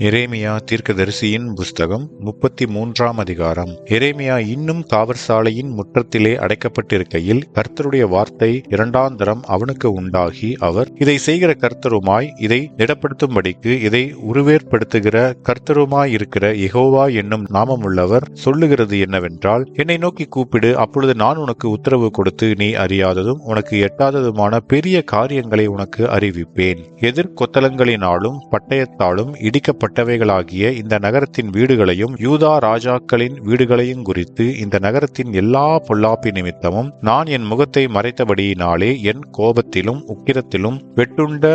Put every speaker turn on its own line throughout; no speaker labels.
எரேமியா தீர்க்கதரிசியின் புஸ்தகம் 33ஆம் அதிகாரம். எரேமியா இன்னும் காவற்சாலையின் முற்றத்திலே அடைக்கப்பட்டிருக்கையில் கர்த்தருடைய வார்த்தை இரண்டாந்தரம் அவனுக்கு உண்டாகி, அவர் இதை செய்கிற கர்த்தருமாய் இதை திடப்படுத்தும்படிக்கு இதை உருவேற்படுத்துகிற கர்த்தருமாயிருக்கிற யெகோவா என்னும் நாமமுள்ளவர் சொல்லுகிறது என்னவென்றால், என்னை நோக்கி கூப்பிடு, அப்பொழுது நான் உனக்கு உத்தரவு கொடுத்து நீ அறியாததும் உனக்கு எட்டாததுமான பெரிய காரியங்களை உனக்கு அறிவிப்பேன். எதிர்கொத்தலங்களினாலும் பட்டயத்தாலும் இடிக்கப்பட்டவைகளாகிய இந்த நகரத்தின் வீடுகளையும் யூதா ராஜாக்களின் வீடுகளையும் குறித்து இந்த நகரத்தின் எல்லா பொல்லாப்பி நிமித்தமும் நான் என் முகத்தை மறைத்தபடியினாலே என் கோபத்திலும் உக்கிரத்திலும் வெட்டுண்ட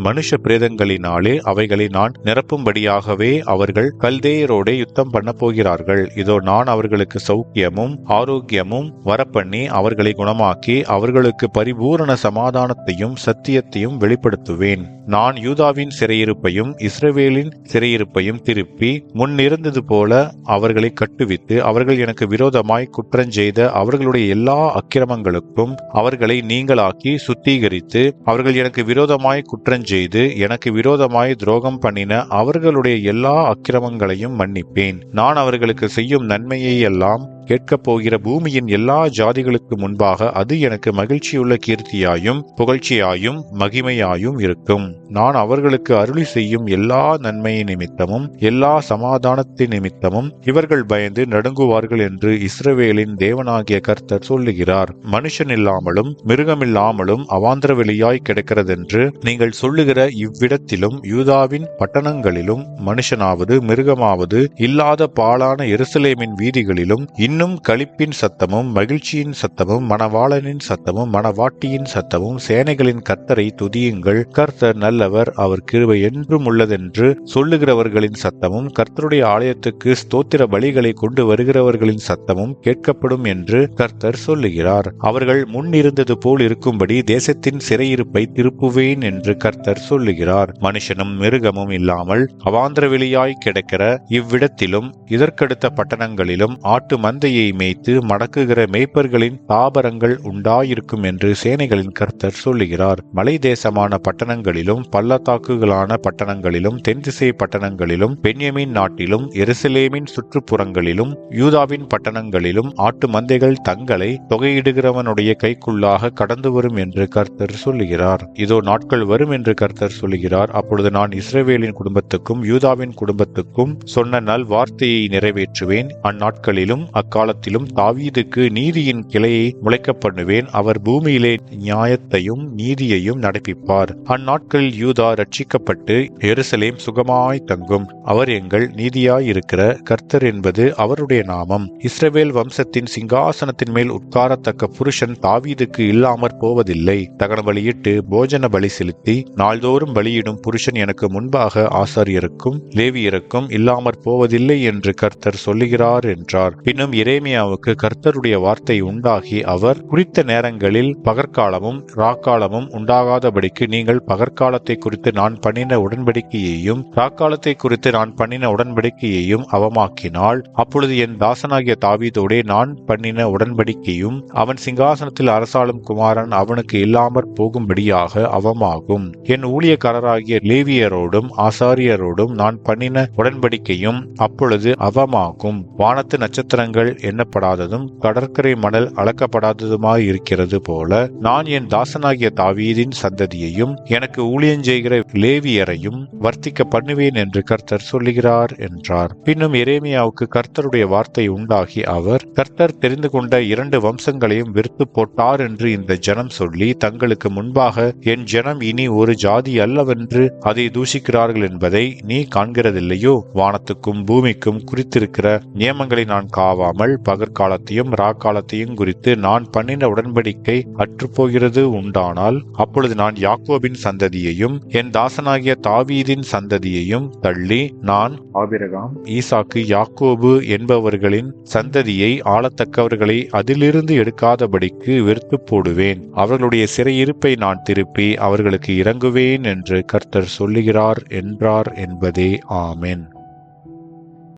மனுஷ பிரேதங்களினாலே அவைகளை நான் நிரப்பும்படியாகவே அவர்கள் கல்தேயரோடே யுத்தம் பண்ண போகிறார்கள். இதோ நான் அவர்களுக்கு சௌக்கியமும் ஆரோக்கியமும் வரப்பண்ணி அவர்களை குணமாக்கி அவர்களுக்கு பரிபூரண சமாதானத்தையும் சத்தியத்தையும் வெளிப்படுத்துவேன். நான் யூதாவின் சிறையிருப்பையும் இஸ்ரவேலின் சிறையிருப்பையும் திருப்பி முன்னிருந்தது போல அவர்களை கட்டுவித்து அவர்கள் எனக்கு விரோதமாய் குற்றஞ்செய்த அவர்களுடைய எல்லா அக்கிரமங்களுக்கும் அவர்களை நீங்களாக்கி சுத்திகரித்து அவர்கள் எனக்கு விரோதமாய் குற்றஞ்செய்து எனக்கு விரோதமாய் துரோகம் பண்ணின அவர்களுடைய எல்லா அக்கிரமங்களையும் மன்னிப்பேன். நான் அவர்களுக்கு செய்யும் நன்மையை எல்லாம் கேட்கப் போகிற பூமியின் எல்லா ஜாதிகளுக்கு முன்பாக அது எனக்கு மகிழ்ச்சியுள்ள கீர்த்தியாயும் புகழ்ச்சியாயும் மகிமையாயும் இருக்கும். நான் அவர்களுக்கு அருளி செய்யும் எல்லா நன்மை நிமித்தமும் எல்லா சமாதானத்தின் நிமித்தமும் இவர்கள் பயந்து நடுங்குவார்கள் என்று இஸ்ரவேலின் தேவனாகிய கர்த்தர் சொல்லுகிறார். மனுஷன் இல்லாமலும் மிருகமில்லாமலும் அவாந்திர வெளியாய் கிடக்கிறதென்று நீங்கள் சொல்லுகிற இவ்விடத்திலும் யூதாவின் பட்டணங்களிலும் மனுஷனாவது மிருகமாவது இல்லாத பாழான எருசலேமின் வீதிகளிலும் இன்னும் களிப்பின் சத்தமும் மகிழ்ச்சியின் சத்தமும் மணவாளனின் சத்தமும் மணவாட்டியின் சத்தமும் சேனைகளின் கர்த்தரை துதியுங்கள், கர்த்தர் நல்லவர், அவர் கிருபை என்றும் உள்ளதென்று சொல்லுகிறவர்களின் சத்தமும் கர்த்தருடைய ஆலயத்துக்கு ஸ்தோத்திர பலிகளை கொண்டு வருகிறவர்களின் சத்தமும் கேட்கப்படும் என்று கர்த்தர் சொல்லுகிறார். அவர்கள் முன்னிருந்தது போல் இருக்கும்படி தேசத்தின் சிறையிருப்பை திருப்புவேன் என்று கர்த்தர் சொல்லுகிறார். மனுஷனும் மிருகமும் இல்லாமல் அவாந்திர வெளியாய் கிடக்கிற இவ்விடத்திலும் இதற்கடுத்த பட்டணங்களிலும் ஆட்டு மந்தையை மேய்த்து மடக்குகிற மேய்ப்பர்களின் தாபரங்கள் உண்டாயிருக்கும் என்று சேனைகளின் கர்த்தர் சொல்லுகிறார். மலை தேசமான பட்டணங்களிலும் பள்ளத்தாக்குகளான பட்டணங்களிலும் தென்திசை பட்டணங்களிலும் பென்யமீன் நாட்டிலும் எருசலேமின் சுற்றுப்புறங்களிலும் யூதாவின் பட்டணங்களிலும் ஆட்டு மந்தைகள் தங்களை தொகையிடுகிறவனுடைய கைக்குள்ளாக கடந்து வரும் என்று கர்த்தர் சொல்லுகிறார். இதோ நாட்கள் வரும் என்று கர்த்தர் சொல்லுகிறார். அப்பொழுது நான் இஸ்ரவேலின் குடும்பத்துக்கும் யூதாவின் குடும்பத்துக்கும் சொன்ன நல் வார்த்தையை நிறைவேற்றுவேன். அந்நாட்களிலும் அக்காலத்திலும் தாவீதுக்கு நீதியின் கிளையை முளைக்க பண்ணுவேன். அவர் பூமியிலே நியாயத்தையும் நீதியையும் நடப்பிப்பார். அந்நாட்களில் யூதா ரட்சிக்கப்பட்டு எருசலேம் சுகமாய் தங்கும். அவர் எங்கள் நீதியாயிருக்கிற கர்த்தர் என்பது அவருடைய நாமம். இஸ்ரவேல் வம்சத்தின் சிங்காசனத்தின் மேல் உட்காரத்தக்க புருஷன் தாவீதுக்கு இல்லாமற் போவதில்லை. தகன பலியிட்டு போஜன பலி செலுத்தி நாள்தோறும் பலியிடும் புருஷன் எனக்கு முன்பாக ஆசாரியருக்கும் லேவியருக்கும் இல்லாமற் போவதில்லை என்று கர்த்தர் சொல்லுகிறார் என்றார். இன்னும் எரேமியாவுக்கு கர்த்தருடைய வார்த்தை உண்டாகி, அவர் குறித்த நேரங்களில் பகற்காலமும் ராக்காலமும் உண்டாகாதபடிக்கு நீங்கள் பகற்காலத்தை குறித்து நான் பண்ணின உடன்படிக்கையையும் ராக்காலத்தை குறித்து நான் பண்ணின உடன்படிக்கையையும் அவமாக்கினால், அப்பொழுது என் தாசனாகிய தாவீதோடே நான் பண்ணின உடன்படிக்கையும் அவன் சிங்காசனத்தில் அரசாளும் குமாரன் அவனுக்கு இல்லாமற் போகும்படியாக அவமாகும். என் ஊழியக்காரராகிய லேவியரோடும் ஆசாரியரோடும் நான் பண்ணின உடன்படிக்கையும் அப்பொழுது அவமாகும். வானத்து நட்சத்திரங்கள் எண்ணப்படாததும் கடற்கரை மணல் அளக்கப்படாததுமாய் இருக்கிறது போல நான் என் தாசனாகிய தாவீதின் சந்ததியையும் எனக்கு ஊழியஞ்செய்கிற லேவியரையும் வர்த்திக்க பண்ணுவேன் என்று கர்த்தர் சொல்லுகிறார் என்றார். பின்னும் எரேமியாவுக்கு கர்த்தருடைய வார்த்தை உண்டாகி, அவர் கர்த்தர் தெரிந்து கொண்ட 2 வம்சங்களையும் வெறுத்து போட்டார் என்று இந்த ஜனம் சொல்லி தங்களுக்கு முன்பாக என் ஜனம் இனி ஒரு ஜாதி அல்லவென்று அதை தூஷிக்கிறார்கள் என்பதை நீ காண்கிறதில்லையோ? வானத்துக்கும் பூமிக்கும் குறித்திருக்கிற நியமங்களை நான் காவாமல் பகற்காலத்தையும் ராக்காலத்தையும் குறித்து நான் பண்ணின உடன்படிக்கை அற்றுப்போகிறது உண்டானால், அப்பொழுது நான் யாக்கோபின் சந்ததியையும் என் தாசனாகிய தாவீதின் சந்ததியையும் தள்ளி நான் ஆபிரகாம் ஈசாக்கு யாக்கோபு என்பவர்களின் சந்ததியை ஆளத்தக்கவர்களை அதிலிருந்து எடுக்காதபடிக்கு வெறுத்து போடுவேன். அவர்களுடைய சிறையிருப்பை நான் திருப்பி அவர்களுக்கு இறங்குவேன் என்று கர்த்தர் சொல்லுகிறார் என்றார் என்பதே. ஆமென்.